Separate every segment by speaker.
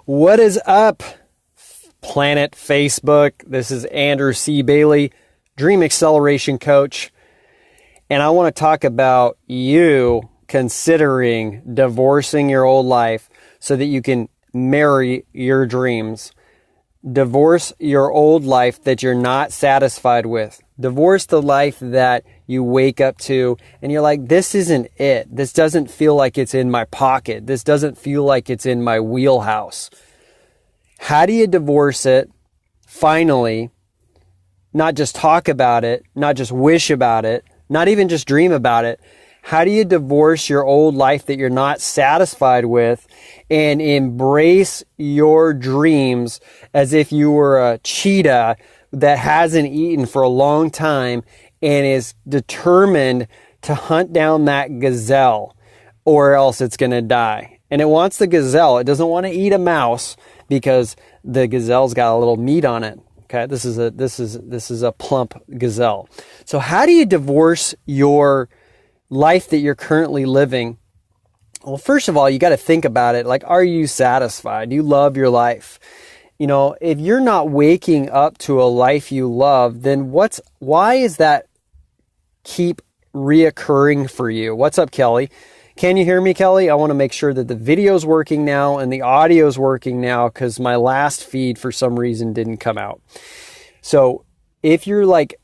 Speaker 1: What is up, Planet Facebook? This is Andrew C. Bailey, Dream Acceleration Coach, and I want to talk about you considering divorcing your old life so that you can marry your dreams. Divorce your old life that you're not satisfied with. Divorce the life that you wake up to and you're like, this isn't it. This doesn't feel like it's in my pocket. This doesn't feel like it's in my wheelhouse. How do you divorce it? Finally, not just talk about it, not just wish about it, not even just dream about it. How do you divorce your old life that you're not satisfied with and embrace your dreams as if you were a cheetah that hasn't eaten for a long time and is determined to hunt down that gazelle or else it's going to die? And it wants the gazelle. It doesn't want to eat a mouse because the gazelle's got a little meat on it. Okay, this is a plump gazelle. So how do you divorce your life that you're currently living? Well, first of all, you got to think about it. Like, are you satisfied? Do you love your life? You know, if you're not waking up to a life you love, then why is that keep reoccurring for you? What's up, Kelly? Can you hear me, Kelly? I want to make sure that the video's working now and the audio's working now because my last feed for some reason didn't come out. So if you're like,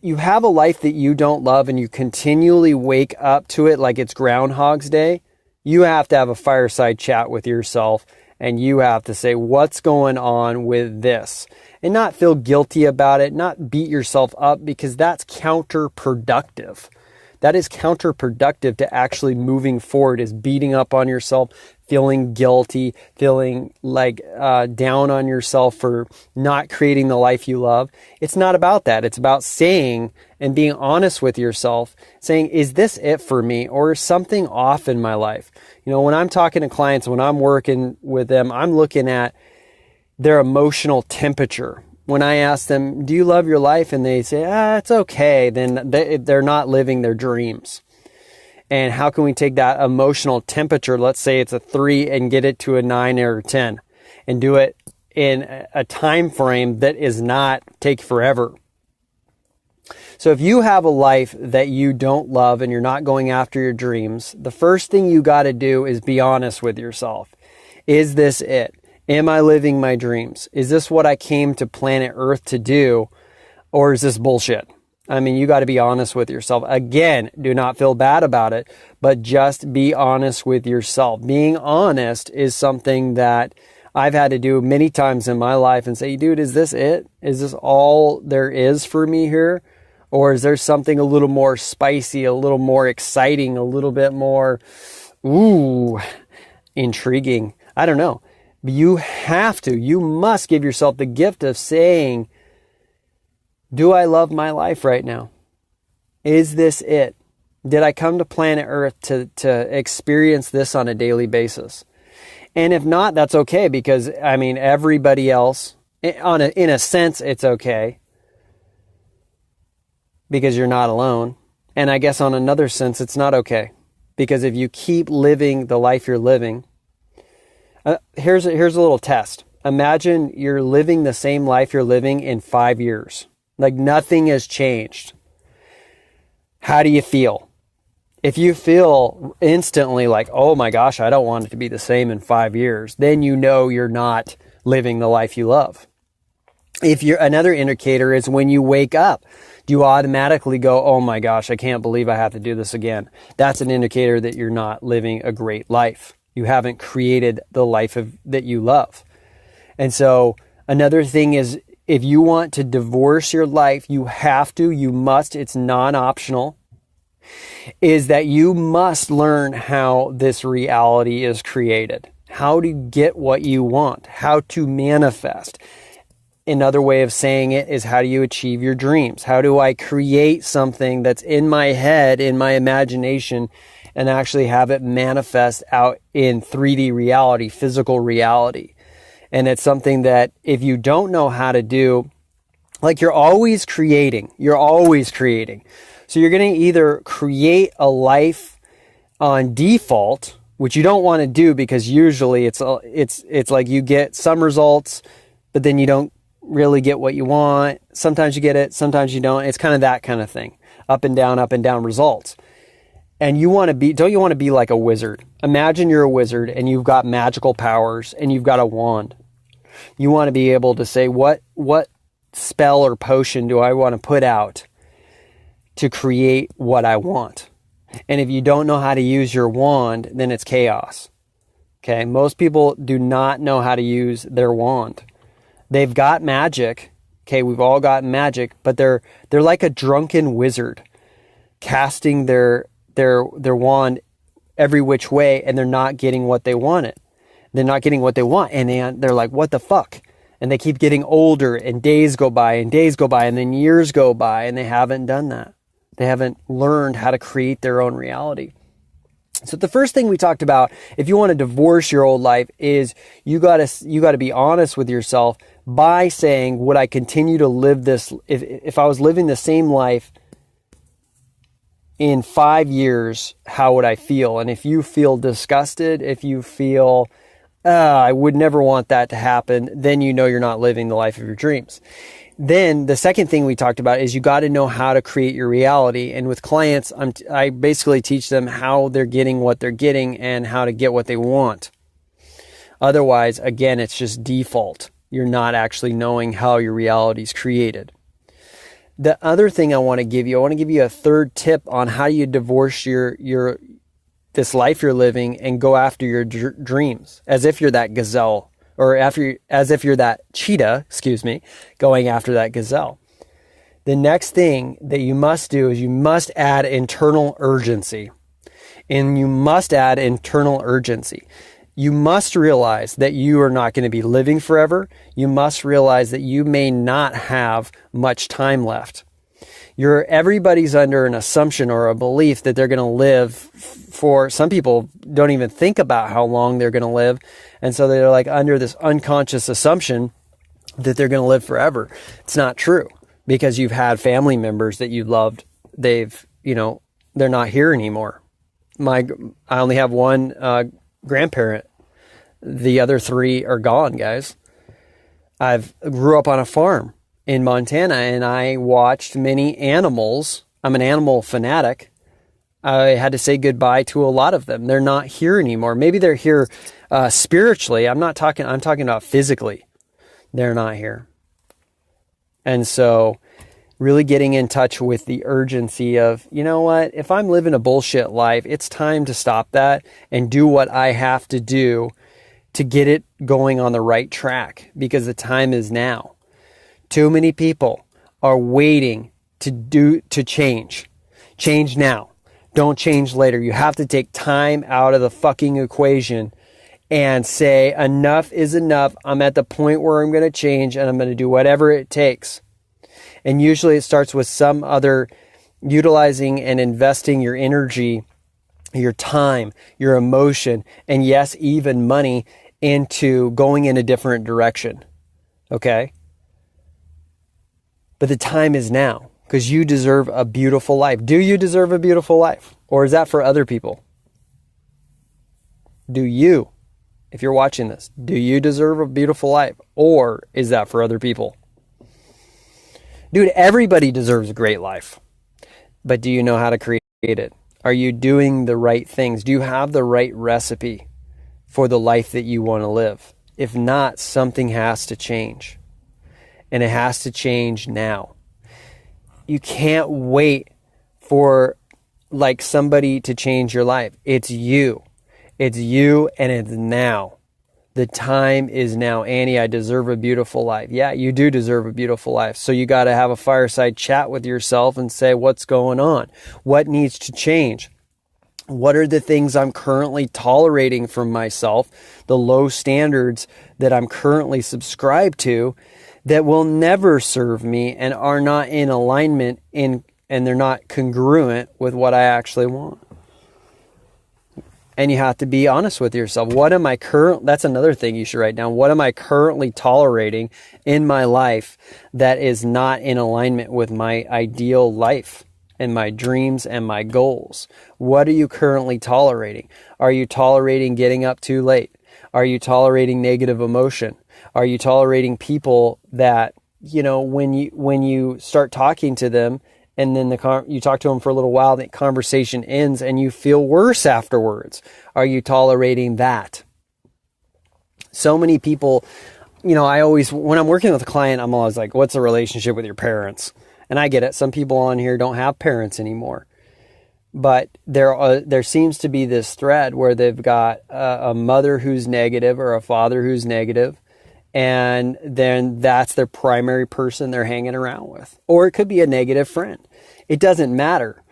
Speaker 1: you have a life that you don't love and you continually wake up to it like it's Groundhog's Day, you have to have a fireside chat with yourself and you have to say, what's going on with this? And not feel guilty about it, not beat yourself up because that's counterproductive. That is counterproductive to actually moving forward, is beating up on yourself, feeling guilty, feeling like down on yourself for not creating the life you love. It's not about that. It's about saying and being honest with yourself, saying, is this it for me or is something off in my life? You know, when I'm talking to clients, when I'm working with them, I'm looking at their emotional temperature. When I ask them, do you love your life? And they say, it's okay. Then they're not living their dreams. And how can we take that emotional temperature, let's say it's a 3, and get it to a 9 or a 10 and do it in a time frame that is not take forever. So if you have a life that you don't love and you're not going after your dreams, the first thing you got to do is be honest with yourself. Is this it? Am I living my dreams? Is this what I came to planet Earth to do? Or is this bullshit? I mean, you got to be honest with yourself. Again, do not feel bad about it, but just be honest with yourself. Being honest is something that I've had to do many times in my life and say, dude, is this it? Is this all there is for me here? Or is there something a little more spicy, a little more exciting, a little bit more, intriguing? I don't know. You must give yourself the gift of saying, do I love my life right now? Is this it? Did I come to planet Earth to experience this on a daily basis? And if not, that's okay, because I mean, everybody else, in a sense, it's okay because you're not alone. And I guess on another sense, it's not okay, because if you keep living the life you're living, here's a little test. Imagine you're living the same life you're living in 5 years. Like nothing has changed. How do you feel? If you feel instantly like, oh my gosh, I don't want it to be the same in 5 years, then you know you're not living the life you love. Another indicator is when you wake up, do you automatically go, oh my gosh, I can't believe I have to do this again? That's an indicator that you're not living a great life. You haven't created the life that you love. And so another thing is, if you want to divorce your life, you must, it's non-optional, is that you must learn how this reality is created, how to get what you want, how to manifest. Another way of saying it is, how do you achieve your dreams? How do I create something that's in my head, in my imagination, and actually have it manifest out in 3D reality, physical reality? And it's something that if you don't know how to do, like you're always creating. So you're going to either create a life on default which you don't want to do, because usually it's like you get some results, but then you don't really get what you want. Sometimes you get it, sometimes you don't. It's kind of that kind of thing. Up and down results. And don't you want to be like a wizard? Imagine you're a wizard and you've got magical powers and you've got a wand. You want to be able to say, what spell or potion do I want to put out to create what I want? And if you don't know how to use your wand, then it's chaos. Okay, most people do not know how to use their wand. They've got magic. Okay, we've all got magic, but they're like a drunken wizard casting their wand every which way, and they're not getting what they wanted. They're not getting what they want, and they're like, what the fuck? And they keep getting older, and days go by, and then years go by, and they haven't done that. They haven't learned how to create their own reality. So the first thing we talked about, if you want to divorce your old life, is you got to be honest with yourself by saying, would I continue to live this, if I was living the same life in 5 years, how would I feel? And if you feel disgusted, if you feel, I would never want that to happen, then you know you're not living the life of your dreams. Then the second thing we talked about is you got to know how to create your reality. And with clients, I basically teach them how they're getting what they're getting and how to get what they want. Otherwise, again, it's just default. You're not actually knowing how your reality is created. The other thing I want to give you a third tip on how you divorce this life you're living and go after your dreams, as if you're that gazelle, or as if you're that cheetah, going after that gazelle. The next thing that you must do is you must add internal urgency. And you must add internal urgency. You must realize that you are not going to be living forever. You must realize that you may not have much time left. Everybody's under an assumption or a belief that they're going to live for, some people don't even think about how long they're going to live. And so they're like under this unconscious assumption that they're going to live forever. It's not true, because you've had family members that you loved. They're not here anymore. I only have one grandparent. The other three are gone, guys. I've grew up on a farm in Montana, and I watched many animals. I'm an animal fanatic. I had to say goodbye to a lot of them. They're not here anymore. Maybe they're here spiritually. I'm talking about physically. They're not here. And so really getting in touch with the urgency of, you know what, if I'm living a bullshit life, it's time to stop that and do what I have to do to get it going on the right track, because the time is now. Too many people are waiting to change. Change now. Don't change later. You have to take time out of the fucking equation and say, enough is enough. I'm at the point where I'm going to change, and I'm going to do whatever it takes. And usually it starts with some other utilizing and investing your energy, your time, your emotion, and yes, even money into going in a different direction. Okay? But the time is now, because you deserve a beautiful life. Do you deserve a beautiful life? Or is that for other people? Do you, if you're watching this, do you deserve a beautiful life? Or is that for other people? Dude, everybody deserves a great life. But do you know how to create it? Are you doing the right things? Do you have the right recipe for the life that you want to live? If not, something has to change. And it has to change now. You can't wait for somebody to change your life. It's you. It's you, and it's now. The time is now. Annie, I deserve a beautiful life. Yeah, you do deserve a beautiful life. So you got to have a fireside chat with yourself and say, what's going on? What needs to change? What are the things I'm currently tolerating from myself? The low standards that I'm currently subscribed to that will never serve me and are not in alignment and they're not congruent with what I actually want. And you have to be honest with yourself. That's another thing you should write down. What am I currently tolerating in my life that is not in alignment with my ideal life and my dreams and my goals? What are you currently tolerating? Are you tolerating getting up too late? Are you tolerating negative emotion? Are you tolerating people that, when you start talking to them and then you talk to them for a little while, the conversation ends and you feel worse afterwards? Are you tolerating that? So many people, when I'm working with a client, I'm always like, what's the relationship with your parents? And I get it. Some people on here don't have parents anymore. But there seems to be this thread where they've got a mother who's negative or a father who's negative, and then that's their primary person they're hanging around with. Or it could be a negative friend. It doesn't matter.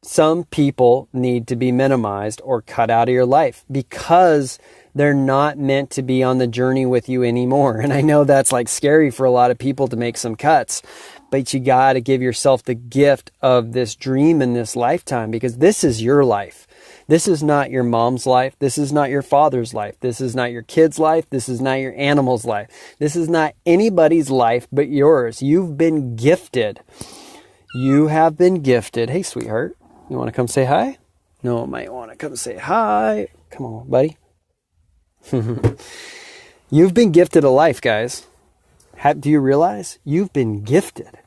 Speaker 1: Some people need to be minimized or cut out of your life because they're not meant to be on the journey with you anymore. And I know that's like scary for a lot of people to make some cuts, but you got to give yourself the gift of this dream in this lifetime, because this is your life. This is not your mom's life. This is not your father's life. This is not your kid's life. This is not your animal's life. This is not anybody's life but yours. You've been gifted. You have been gifted. Hey, sweetheart, you want to come say hi? No, might want to come say hi. Come on, buddy. You've been gifted a life, guys. Do you realize you've been gifted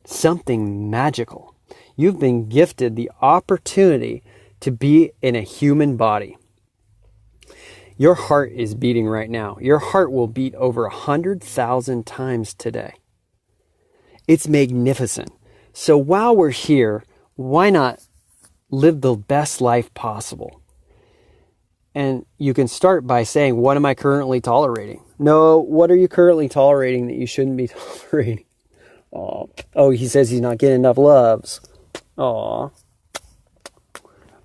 Speaker 1: something magical? You've been gifted the opportunity to be in a human body. Your heart is beating right now. Your heart will beat over 100,000 times today. It's magnificent. So while we're here, why not live the best life possible? And you can start by saying, what am I currently tolerating? No, what are you currently tolerating that you shouldn't be tolerating? Oh, he says he's not getting enough loves. Aw.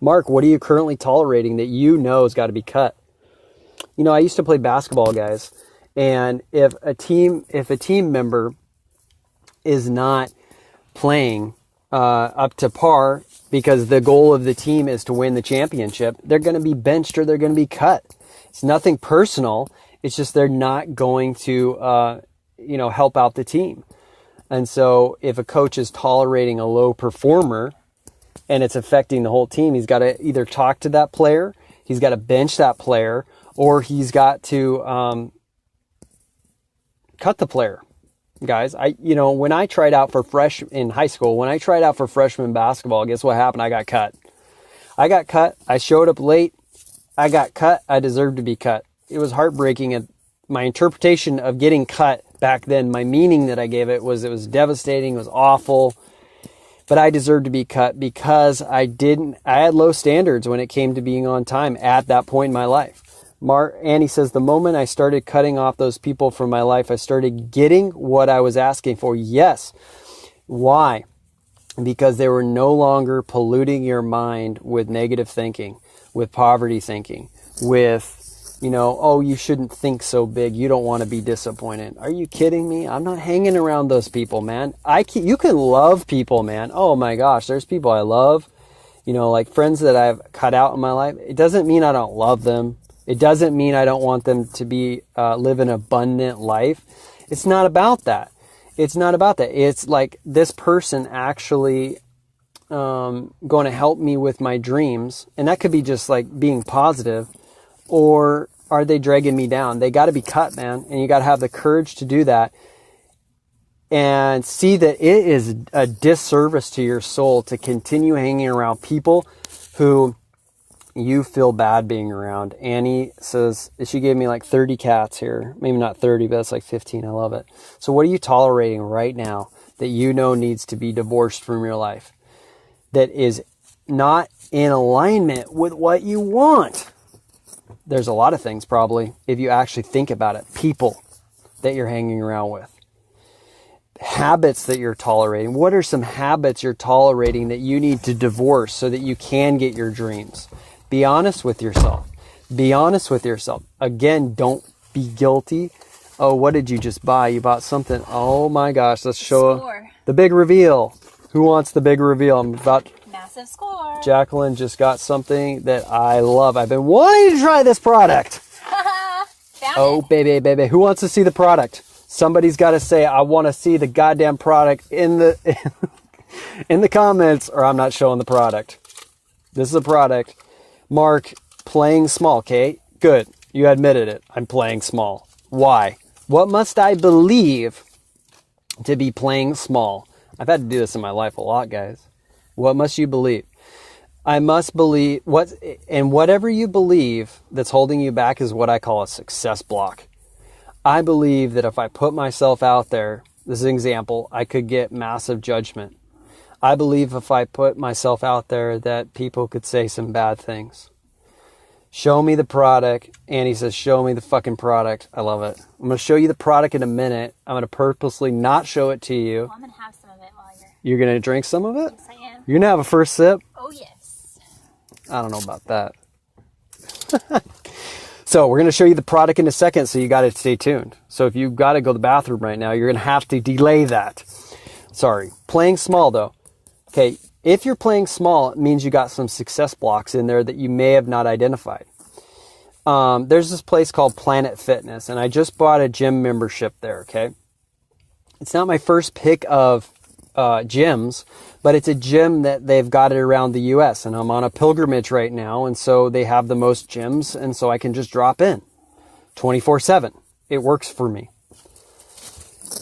Speaker 1: Mark, what are you currently tolerating that you know has got to be cut? I used to play basketball, guys. And if a team member is not playing up to par because the goal of the team is to win the championship, they're going to be benched or they're going to be cut. It's nothing personal. It's just they're not going to, help out the team. And so if a coach is tolerating a low performer and it's affecting the whole team, he's got to either talk to that player, he's got to bench that player, or he's got to cut the player. Guys, when I tried out for in high school, when I tried out for freshman basketball, guess what happened? I got cut. I showed up late. I got cut. I deserved to be cut. It was heartbreaking. And my interpretation of getting cut back then, my meaning that I gave it was devastating. It was awful. But I deserved to be cut because I had low standards when it came to being on time at that point in my life. Annie says, the moment I started cutting off those people from my life, I started getting what I was asking for. Yes. Why? Because they were no longer polluting your mind with negative thinking, with poverty thinking, with, you shouldn't think so big. You don't want to be disappointed. Are you kidding me? I'm not hanging around those people, man. You can love people, man. Oh my gosh, there's people I love, like friends that I've cut out in my life. It doesn't mean I don't love them. It doesn't mean I don't want them to be live an abundant life. It's not about that. It's not about that. It's like this person actually going to help me with my dreams. And that could be just like being positive. Or are they dragging me down? They got to be cut, man. And you got to have the courage to do that. And see that it is a disservice to your soul to continue hanging around people who you feel bad being around. Annie says, she gave me like 30 cats here. Maybe not 30, but it's like 15. I love it. So what are you tolerating right now that needs to be divorced from your life? That is not in alignment with what you want? There's a lot of things probably, if you actually think about it. People that you're hanging around with. Habits that you're tolerating. What are some habits you're tolerating that you need to divorce so that you can get your dreams? Be honest with yourself. Be honest with yourself. Again, don't be guilty. Oh, what did you just buy? You bought something. Oh my gosh, let's show the big reveal. Who wants the big reveal? I'm about
Speaker 2: massive score.
Speaker 1: Jacqueline just got something that I love. I've been wanting to try this product.
Speaker 2: Found it.
Speaker 1: Baby. Who wants to see the product? Somebody's got to say, I want to see the goddamn product in the... in the comments, or I'm not showing the product. This is a product. Mark, playing small, okay? Good. You admitted it. I'm playing small. Why? What must I believe to be playing small? I've had to do this in my life a lot, guys. What must you believe? I must believe and whatever you believe that's holding you back is what I call a success block. I believe that if I put myself out there, this is an example, I could get massive judgment. I believe if I put myself out there that people could say some bad things. Show me the product. Annie says, show me the fucking product. I love it. I'm going to show you the product in a minute. I'm going to purposely not show it to you.
Speaker 2: Well, I'm going to have some of it while
Speaker 1: You're going to drink some of it?
Speaker 2: Yes, I am.
Speaker 1: You're going to have a first sip?
Speaker 2: Oh, yes.
Speaker 1: I don't know about that. So we're going to show you the product in a second, so you got to stay tuned. So if you've got to go to the bathroom right now, you're going to have to delay that. Sorry. Playing small, though. Okay, if you're playing small, it means you got some success blocks in there that you may have not identified. There's this place called Planet Fitness, and I just bought a gym membership there, okay? It's not my first pick of gyms, but it's a gym that they've got it around the U.S., and I'm on a pilgrimage right now, and so they have the most gyms, and so I can just drop in 24/7. It works for me.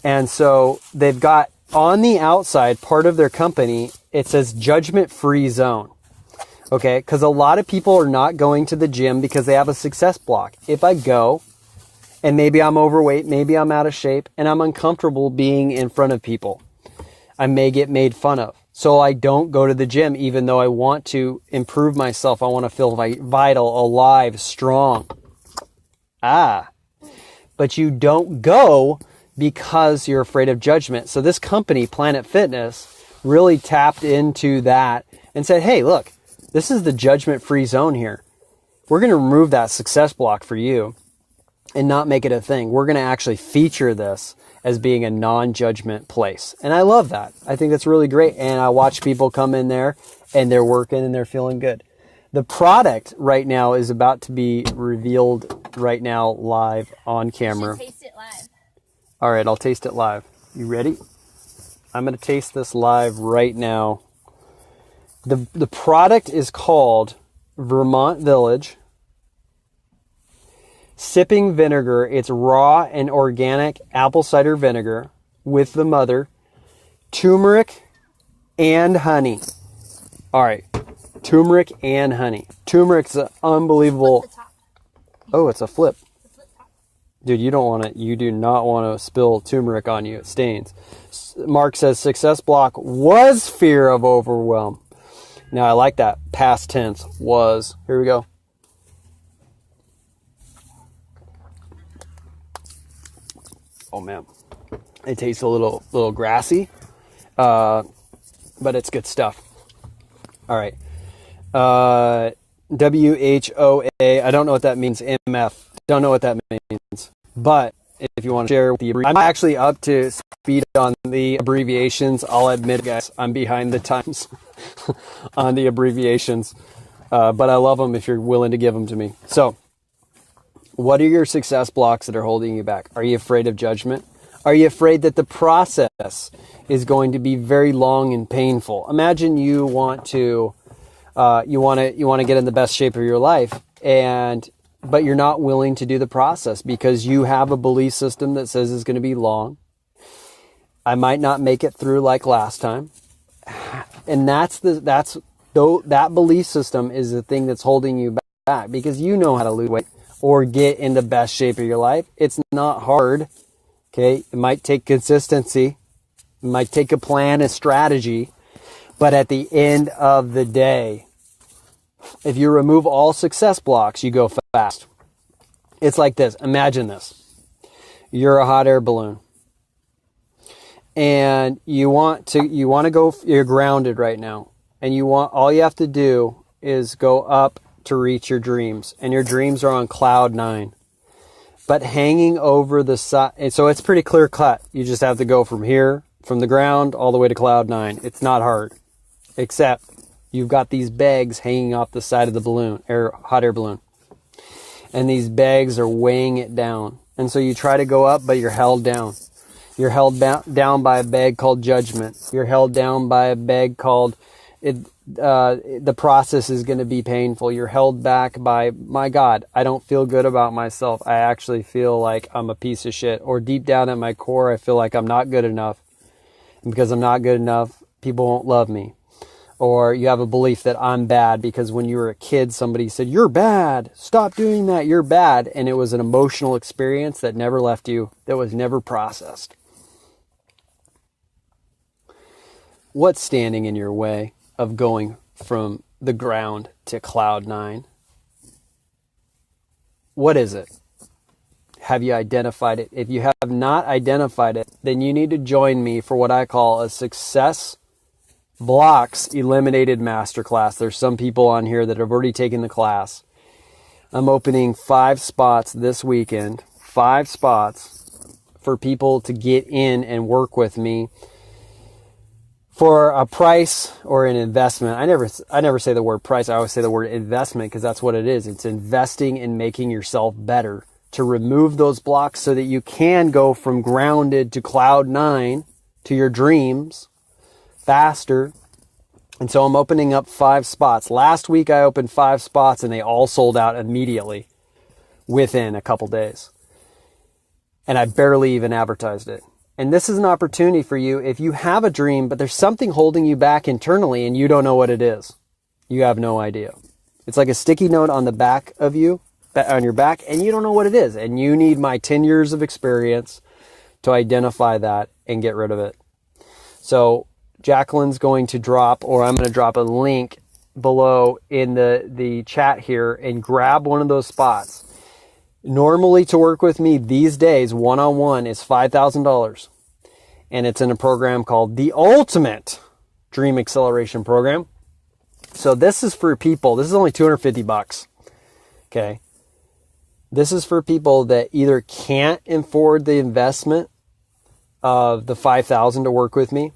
Speaker 1: And so they've got on the outside, part of their company, it says judgment-free zone. Okay, because a lot of people are not going to the gym because they have a success block. If I go, and maybe I'm overweight, maybe I'm out of shape, and I'm uncomfortable being in front of people, I may get made fun of. So I don't go to the gym, even though I want to improve myself. I want to feel vital, alive, strong. But you don't go because you're afraid of judgment. So this company, Planet Fitness, really tapped into that and said, hey, look, this is the judgment-free zone here. We're going to remove that success block for you and not make it a thing. We're going to actually feature this as being a non-judgment place. And I love that. I think that's really great. And I watch people come in there and they're working and they're feeling good. The product right now is about to be revealed right now live on camera.
Speaker 2: You should taste it live.
Speaker 1: All right, I'll taste it live. You ready? I'm going to taste this live right now. The product is called Vermont Village Sipping Vinegar. It's raw and organic apple cider vinegar with the mother, turmeric, and honey. All right, turmeric and honey. Turmeric's an unbelievable.
Speaker 2: Flip the top.
Speaker 1: Oh, it's a flip.
Speaker 2: The flip top.
Speaker 1: Dude, you do not want to spill turmeric on you. It stains. Mark says success block was fear of overwhelm. Now I like that past tense was. Here we go. Oh man, it tastes a little grassy, but it's good stuff. All right, WHOA. I don't know what that means. MF. Don't know what that means. But if you want to share with the, I'm actually up to speed on the abbreviations. I'll admit, guys, I'm behind the times on the abbreviations, but I love them if you're willing to give them to me. So, what are your success blocks that are holding you back? Are you afraid of judgment? Are you afraid that the process is going to be very long and painful? Imagine you want to get in the best shape of your life, but you're not willing to do the process because you have a belief system that says it's going to be long. I might not make it through like last time. And that belief system is the thing that's holding you back because you know how to lose weight or get in the best shape of your life. It's not hard. Okay. It might take consistency. It might take a plan, a strategy, but at the end of the day, if you remove all success blocks, you go fast. It's like this. Imagine this. You're a hot air balloon. And you want to go, you're grounded right now. And all you have to do is go up to reach your dreams. And your dreams are on cloud 9. But hanging over the side, and so it's pretty clear cut. You just have to go from here, from the ground, all the way to cloud 9. It's not hard. Except you've got these bags hanging off the side of the balloon, hot air balloon. And these bags are weighing it down. And so you try to go up, but you're held down. You're held down by a bag called judgment. You're held down by a bag called the process is going to be painful. You're held back by, my God, I don't feel good about myself. I actually feel like I'm a piece of shit. Or deep down at my core, I feel like I'm not good enough. And because I'm not good enough, people won't love me. Or you have a belief that I'm bad because when you were a kid, somebody said, you're bad. Stop doing that. You're bad. And it was an emotional experience that never left you, that was never processed. What's standing in your way of going from the ground to cloud 9? What is it? Have you identified it? If you have not identified it, then you need to join me for what I call a Success Blocks Eliminated Masterclass. There's some people on here that have already taken the class. I'm opening 5 spots this weekend, 5 spots for people to get in and work with me for a price or an investment. I never say the word price. I always say the word investment because that's what it is. It's investing in making yourself better to remove those blocks so that you can go from grounded to cloud 9 to your dreams faster. And so I'm opening up 5 spots. Last week I opened 5 spots and they all sold out immediately within a couple days. And I barely even advertised it. And this is an opportunity for you if you have a dream, but there's something holding you back internally and you don't know what it is. You have no idea. It's like a sticky note on the back of you, on your back, and you don't know what it is. And you need my 10 years of experience to identify that and get rid of it. So Jacqueline's going to drop, or I'm going to drop a link below in the chat here and grab one of those spots. Normally to work with me these days, one-on-one is $5,000. And it's in a program called the Ultimate Dream Acceleration Program. So this is for people, this is only $250. Okay. This is for people that either can't afford the investment of the $5,000 to work with me,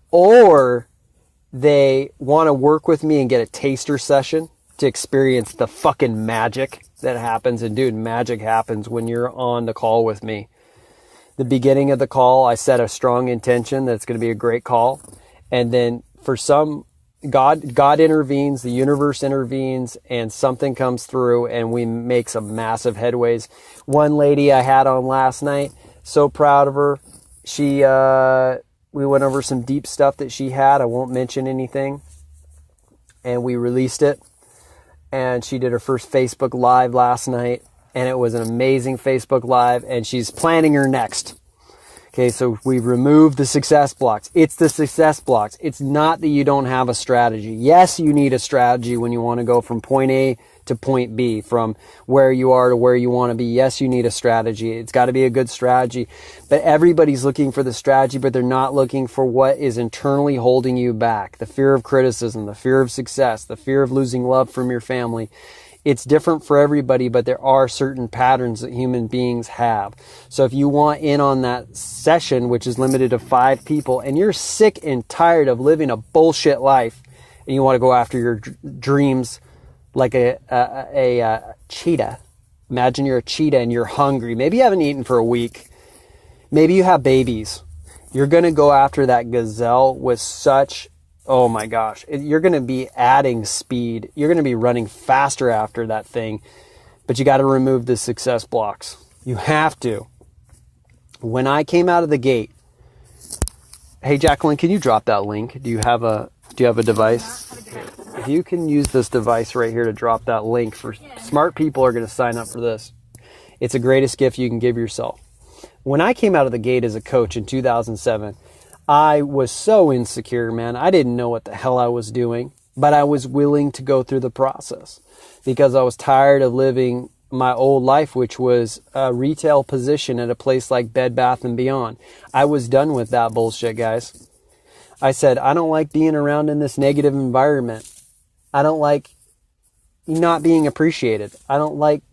Speaker 1: or they want to work with me and get a taster session to experience the fucking magic that happens. And dude, magic happens when you're on the call with me. The beginning of the call, I set a strong intention that it's going to be a great call. And then for some, God intervenes, the universe intervenes, and something comes through and we make some massive headways. One lady I had on last night, so proud of her. We went over some deep stuff that she had. I won't mention anything. And we released it. And she did her first Facebook Live last night. And it was an amazing Facebook Live. And she's planning her next. Okay, so we've removed the success blocks. It's the success blocks. It's not that you don't have a strategy. Yes, you need a strategy when you want to go from point A to point B, from where you are to where you want to be. Yes, you need a strategy. It's got to be a good strategy. But everybody's looking for the strategy, but they're not looking for what is internally holding you back. The fear of criticism, the fear of success, the fear of losing love from your family. It's different for everybody, but there are certain patterns that human beings have. So if you want in on that session, which is limited to 5 people, and you're sick and tired of living a bullshit life, and you want to go after your dreams like a cheetah. Imagine you're a cheetah and you're hungry. Maybe you haven't eaten for a week. Maybe you have babies. You're going to go after that gazelle with such, oh my gosh, you're going to be adding speed. You're going to be running faster after that thing, but you got to remove the success blocks. You have to. When I came out of the gate, hey Jacqueline, can you drop that link? Do you have a device? If you can use this device right here to drop that link, for smart people are going to sign up for this. It's the greatest gift you can give yourself. When I came out of the gate as a coach in 2007, I was so insecure, man. I didn't know what the hell I was doing, but I was willing to go through the process because I was tired of living my old life, which was a retail position at a place like Bed Bath & Beyond. I was done with that bullshit, guys. I said, I don't like being around in this negative environment. I don't like not being appreciated. I don't like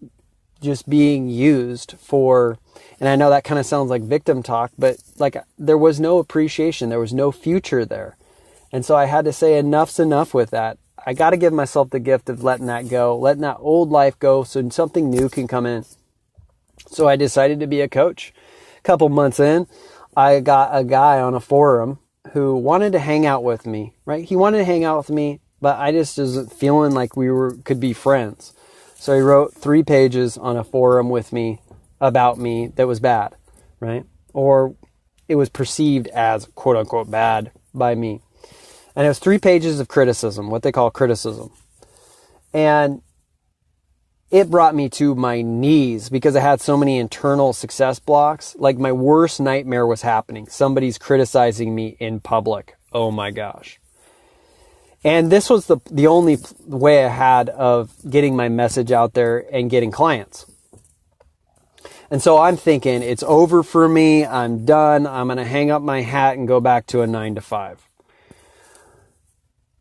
Speaker 1: just being used for, and I know that kind of sounds like victim talk, but like there was no appreciation. There was no future there. And so I had to say enough's enough with that. I got to give myself the gift of letting that go, letting that old life go so something new can come in. So I decided to be a coach. A couple months in, I got a guy on a forum who wanted to hang out with me, right? He wanted to hang out with me, but I just wasn't feeling like could be friends. So he wrote 3 pages on a forum with me about me that was bad, right? Or it was perceived as quote unquote bad by me. And it was 3 pages of criticism, what they call criticism. And it brought me to my knees because I had so many internal success blocks. Like my worst nightmare was happening. Somebody's criticizing me in public. Oh my gosh. And this was the only way I had of getting my message out there and getting clients. And so I'm thinking it's over for me. I'm done. I'm going to hang up my hat and go back to a 9-to-5.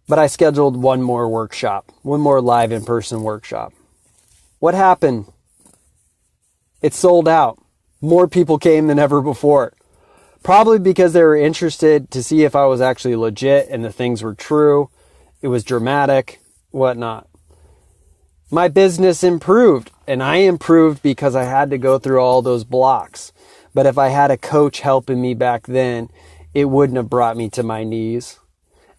Speaker 1: But I scheduled one more workshop, one more live in-person workshop. What happened? It sold out. More people came than ever before. Probably because they were interested to see if I was actually legit and the things were true. It was dramatic, whatnot. My business improved, and I improved because I had to go through all those blocks. But if I had a coach helping me back then, it wouldn't have brought me to my knees.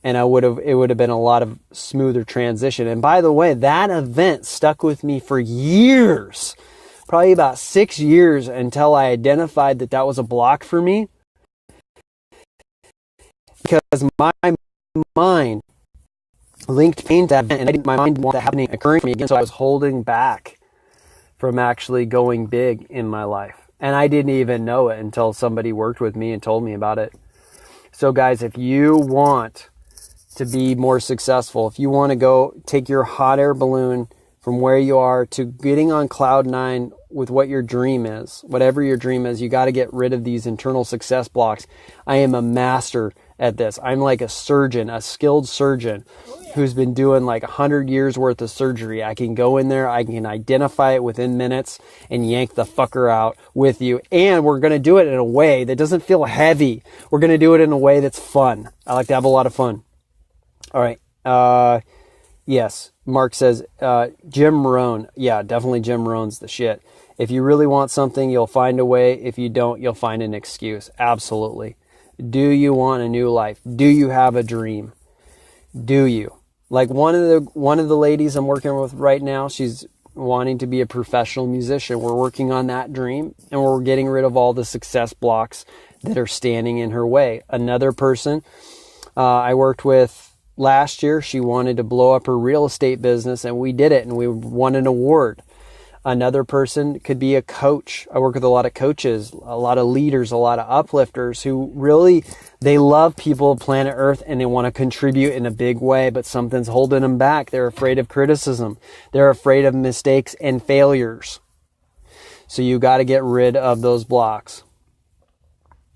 Speaker 1: And it would have been a lot of smoother transition. And by the way, that event stuck with me for years, probably about 6 years, until I identified that was a block for me. Because my mind linked pain to that event, and I didn't, my mind wanted that happening, occurring to me again. So I was holding back from actually going big in my life. And I didn't even know it until somebody worked with me and told me about it. So guys, if you want to be more successful, if you want to go take your hot air balloon from where you are to getting on cloud 9 with what your dream is, whatever your dream is, you got to get rid of these internal success blocks. I am a master at this. I'm like a surgeon, a skilled surgeon who's been doing like 100 years worth of surgery. I can go in there, I can identify it within minutes and yank the fucker out with you. And we're going to do it in a way that doesn't feel heavy. We're going to do it in a way that's fun. I like to have a lot of fun. All right. Yes. Mark says, Jim Rohn. Yeah, definitely Jim Rohn's the shit. If you really want something, you'll find a way. If you don't, you'll find an excuse. Absolutely. Do you want a new life? Do you have a dream? Do you? Like one of the ladies I'm working with right now, she's wanting to be a professional musician. We're working on that dream, and we're getting rid of all the success blocks that are standing in her way. Another person I worked with last year, she wanted to blow up her real estate business, and we did it, and we won an award. Another person could be a coach. I work with a lot of coaches, a lot of leaders, a lot of uplifters who really, they love people, planet Earth, and they want to contribute in a big way, but something's holding them back. They're afraid of criticism. They're afraid of mistakes and failures. So you got to get rid of those blocks.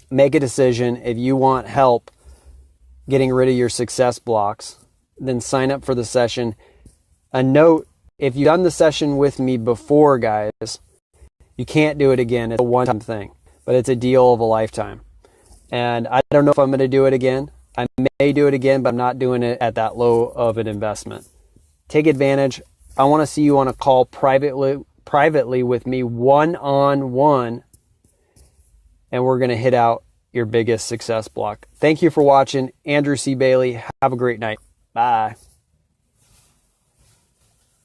Speaker 1: Make a decision. If you want help getting rid of your success blocks, then sign up for the session. A note, if you've done the session with me before, guys, you can't do it again. It's a one-time thing, but it's a deal of a lifetime. And I don't know if I'm going to do it again. I may do it again, but I'm not doing it at that low of an investment. Take advantage. I want to see you on a call privately with me, one-on-one, and we're going to hit out your biggest success block. Thank you for watching. Andrew C. Bailey. Have a great night. Bye.